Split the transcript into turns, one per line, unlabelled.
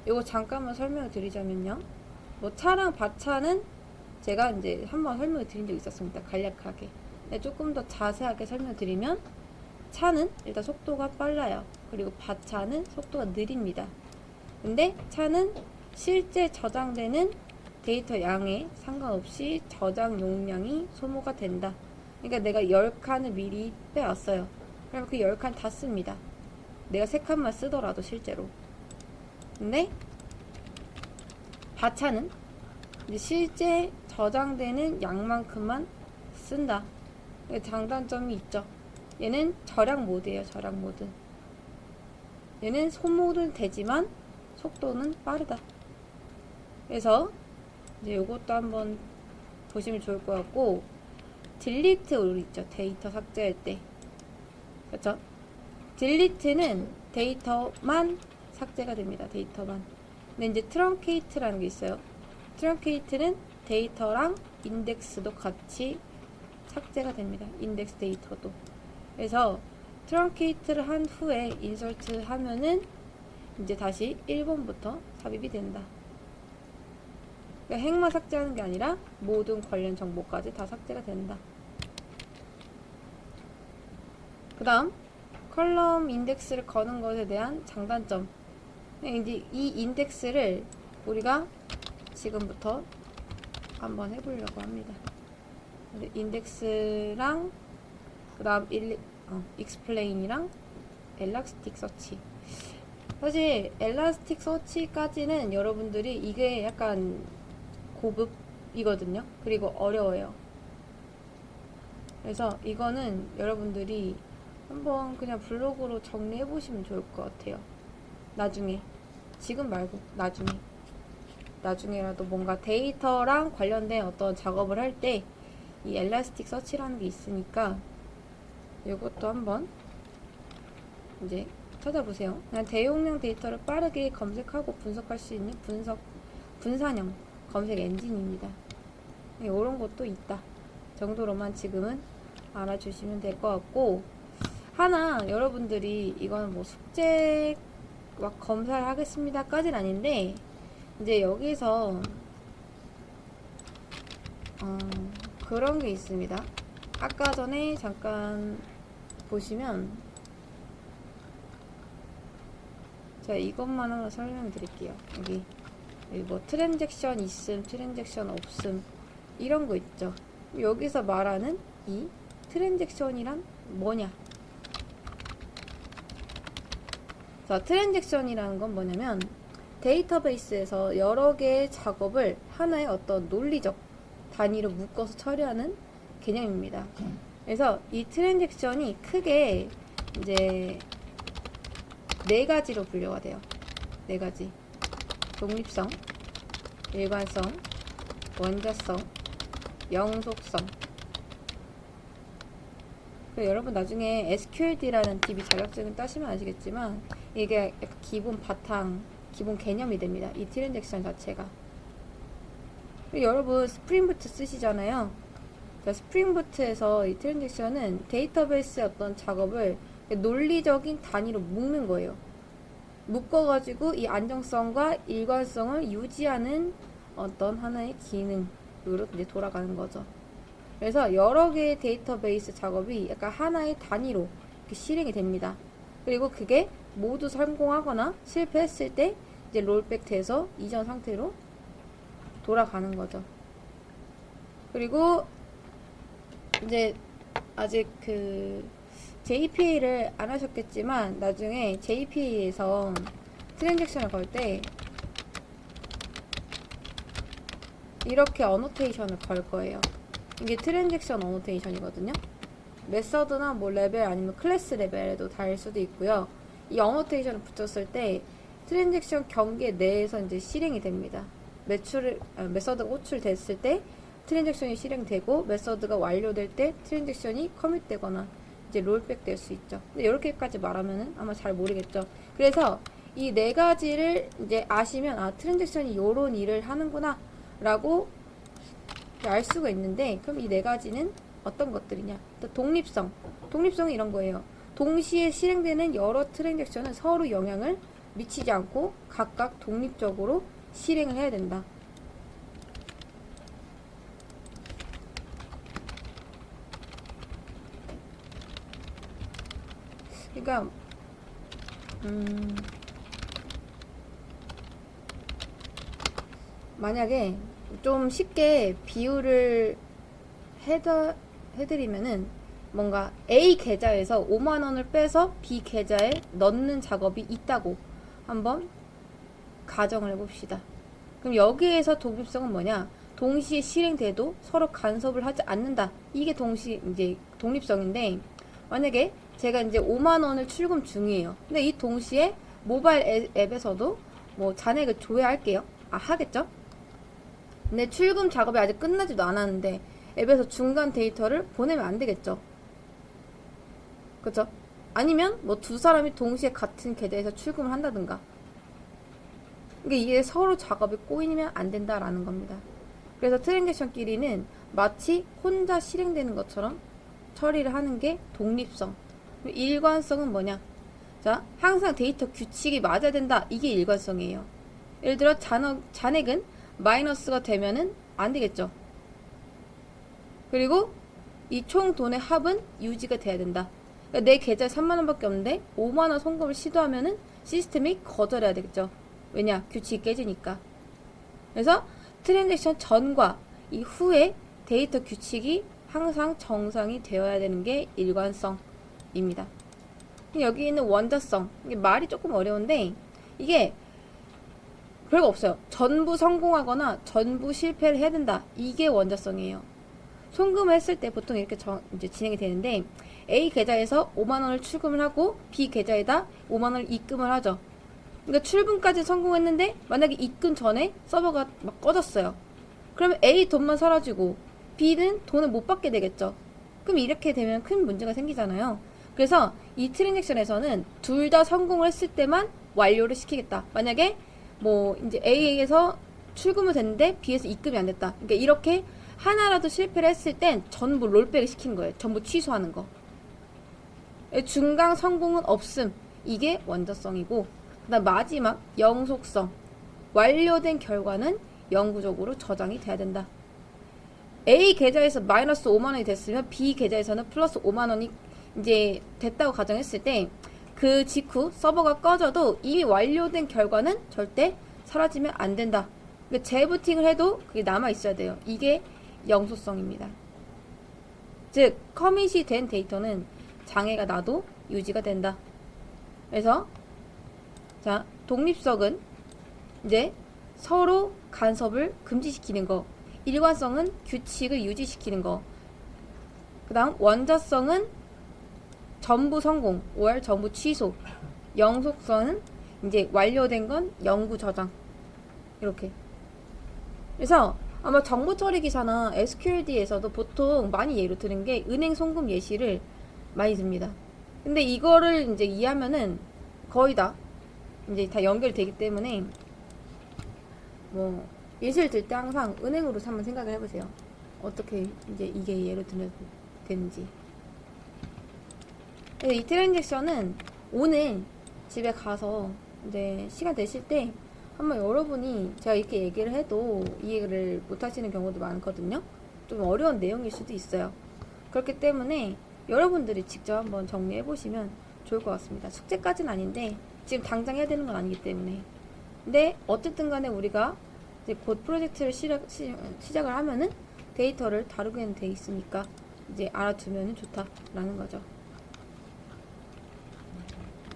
이거 잠깐만 설명을 드리자면요. 뭐 차랑 밭차는 제가 이제 한번 설명을 드린 적이 있었습니다. 간략하게. 근데 조금 더 자세하게 설명을 드리면 차는 일단 속도가 빨라요. 그리고 밭차는 속도가 느립니다. 근데 차는 실제 저장되는 데이터 양에 상관없이 저장 용량이 소모가 된다. 그러니까 내가 10칸을 미리 빼왔어요. 그럼 그 10칸 다 씁니다. 내가 3칸만 쓰더라도 실제로. 근데 밭차는 이제 실제 저장되는 양만큼만 쓴다. 장단점이 있죠. 얘는 절약 모드예요. 절약 모드. 얘는 소모는 되지만 속도는 빠르다. 그래서 이제 요것도 한번 보시면 좋을 것 같고, 딜리트 룰 있죠. 데이터 삭제할 때. 그렇죠? 딜리트는 데이터만 삭제가 됩니다. 데이터만. 근데 이제 트렁케이트라는 게 있어요. 트렁케이트는 데이터랑 인덱스도 같이 삭제가 됩니다. 인덱스 데이터도. 그래서 트렁케이트를 한 후에 인설트 하면은 이제 다시 1번부터 삽입이 된다. 그러니까 핵만 삭제하는 게 아니라 모든 관련 정보까지 다 삭제가 된다. 그 다음 컬럼 인덱스를 거는 것에 대한 장단점. 이제 이 인덱스를 우리가 지금부터 한번 해보려고 합니다. 인덱스랑 그 다음 explain이랑 엘라스틱 서치. 사실 엘라스틱 서치까지는 여러분들이 이게 약간 고급이거든요. 그리고 어려워요. 그래서 이거는 여러분들이 한번 그냥 블로그로 정리해 보시면 좋을 것 같아요. 나중에. 지금 말고 나중에라도 뭔가 데이터랑 관련된 어떤 작업을 할 때 이 엘라스틱 서치라는 게 있으니까 이것도 한번 이제 찾아보세요. 그냥 대용량 데이터를 빠르게 검색하고 분석할 수 있는 분산형 검색 엔진입니다. 이런 것도 있다 정도로만 지금은 알아주시면 될 것 같고, 하나 여러분들이 이거는 뭐 숙제 막 검사를 하겠습니다 까지는 아닌데, 이제 여기서 그런 게 있습니다. 아까 전에 잠깐 보시면 제가 이것만 하나 설명드릴게요. 여기 뭐 트랜잭션 있음, 트랜잭션 없음 이런 거 있죠. 여기서 말하는 이 트랜잭션이란 뭐냐? 자, 트랜잭션이라는 건 뭐냐면 데이터베이스에서 여러 개의 작업을 하나의 어떤 논리적 단위로 묶어서 처리하는 개념입니다. 그래서 이 트랜잭션이 크게 이제 4가지로 분류가 돼요. 4가지. 독립성, 일관성, 원자성, 영속성. 여러분 나중에 SQLD라는 DB 자격증을 따시면 아시겠지만 이게 약간 기본 바탕, 기본 개념이 됩니다. 이 트랜잭션 자체가. 여러분 스프링부트 쓰시잖아요. 스프링부트에서 이 트랜잭션은 데이터베이스의 어떤 작업을 논리적인 단위로 묶는 거예요. 묶어가지고 이 안정성과 일관성을 유지하는 어떤 하나의 기능으로 이제 돌아가는 거죠. 그래서 여러 개의 데이터베이스 작업이 약간 하나의 단위로 이렇게 실행이 됩니다. 그리고 그게 모두 성공하거나 실패했을 때 이제 롤백 돼서 이전 상태로 돌아가는 거죠. 그리고 이제 아직 JPA를 안 하셨겠지만 나중에 JPA에서 트랜잭션을 걸 때 이렇게 어노테이션을 걸 거예요. 이게 트랜잭션 어노테이션이거든요. 메서드나 뭐 레벨 아니면 클래스 레벨에도 달 수도 있고요. 이 어노테이션을 붙였을 때 트랜잭션 경계 내에서 이제 실행이 됩니다. 메서드가 호출됐을 때 트랜잭션이 실행되고 메서드가 완료될 때 트랜잭션이 커밋되거나 이제 롤백 될 수 있죠. 근데 이렇게까지 말하면은 아마 잘 모르겠죠. 그래서 이 4가지를 이제 아시면 트랜잭션이 요런 일을 하는구나 라고 알 수가 있는데, 그럼 이 4가지는 어떤 것들이냐? 독립성이 이런 거예요. 동시에 실행되는 여러 트랜잭션은 서로 영향을 미치지 않고 각각 독립적으로 실행을 해야 된다. 그러니까 만약에 좀 쉽게 비유를 해드리면은 뭔가 A 계좌에서 5만원을 빼서 B 계좌에 넣는 작업이 있다고 한번 가정을 해봅시다. 그럼 여기에서 독립성은 뭐냐? 동시에 실행돼도 서로 간섭을 하지 않는다. 이게 이제 독립성인데, 만약에 제가 이제 5만원을 출금 중이에요. 근데 이 동시에 모바일 앱에서도 뭐 잔액을 조회할게요. 하겠죠? 근데 출금 작업이 아직 끝나지도 않았는데 앱에서 중간 데이터를 보내면 안 되겠죠? 그쵸? 아니면 뭐 두 사람이 동시에 같은 계좌에서 출금을 한다든가. 그러니까 이게 서로 작업이 꼬이면 안 된다라는 겁니다. 그래서 트랜잭션끼리는 마치 혼자 실행되는 것처럼 처리를 하는 게 독립성. 일관성은 뭐냐? 자, 항상 데이터 규칙이 맞아야 된다. 이게 일관성이에요. 예를 들어 잔액은 마이너스가 되면은 안 되겠죠. 그리고 이 총 돈의 합은 유지가 돼야 된다. 그러니까 내 계좌에 3만원밖에 없는데 5만원 송금을 시도하면은 시스템이 거절해야 되겠죠. 왜냐? 규칙이 깨지니까. 그래서 트랜잭션 전과 이 후에 데이터 규칙이 항상 정상이 되어야 되는 게 일관성입니다. 여기 있는 원자성, 이게 말이 조금 어려운데 이게 별거 없어요. 전부 성공하거나 전부 실패를 해야 된다. 이게 원자성이에요. 송금을 했을 때 보통 이렇게 이제 진행이 되는데 A 계좌에서 5만원을 출금을 하고 B 계좌에다 5만원을 입금을 하죠. 그러니까 출금까지 성공했는데 만약에 입금 전에 서버가 막 꺼졌어요. 그러면 A 돈만 사라지고 B는 돈을 못 받게 되겠죠. 그럼 이렇게 되면 큰 문제가 생기잖아요. 그래서 이 트랜잭션에서는 둘 다 성공을 했을 때만 완료를 시키겠다. 만약에 뭐 이제 A에서 출금은 됐는데 B에서 입금이 안 됐다. 그러니까 이렇게 하나라도 실패를 했을 땐 전부 롤백을 시키는 거예요. 전부 취소하는 거. 중간 성공은 없음. 이게 원자성이고, 그다음 마지막 영속성. 완료된 결과는 영구적으로 저장이 돼야 된다. A 계좌에서 마이너스 5만원이 됐으면 B 계좌에서는 플러스 5만원이 이제 됐다고 가정했을 때 그 직후 서버가 꺼져도 이미 완료된 결과는 절대 사라지면 안 된다. 그러니까 재부팅을 해도 그게 남아 있어야 돼요. 이게 영속성입니다. 즉 커밋이 된 데이터는 장애가 나도 유지가 된다. 그래서 자, 독립성은 이제 서로 간섭을 금지시키는 거, 일관성은 규칙을 유지시키는 거, 그 다음 원자성은 전부 성공, or 전부 취소, 영속성은 이제 완료된 건 영구 저장. 이렇게. 그래서 아마 정보 처리 기사나 SQLD에서도 보통 많이 예로 드는 게 은행 송금 예시를 많이 듭니다. 근데 이거를 이제 이해하면은 거의 다 이제 다 연결되기 때문에 뭐 예시를 들 때 항상 은행으로 한번 생각을 해보세요. 어떻게 이제 이게 예로 들면 되는지. 이 트랜잭션은 오늘 집에 가서 이제 시간 되실 때 한번 여러분이 제가 이렇게 얘기를 해도 이해를 못 하시는 경우도 많거든요. 좀 어려운 내용일 수도 있어요. 그렇기 때문에 여러분들이 직접 한번 정리해 보시면 좋을 것 같습니다. 숙제까지는 아닌데 지금 당장 해야 되는 건 아니기 때문에. 근데 어쨌든 간에 우리가 이제 곧 프로젝트를 시작을 하면은 데이터를 다루게 돼 있으니까 이제 알아두면 좋다라는 거죠.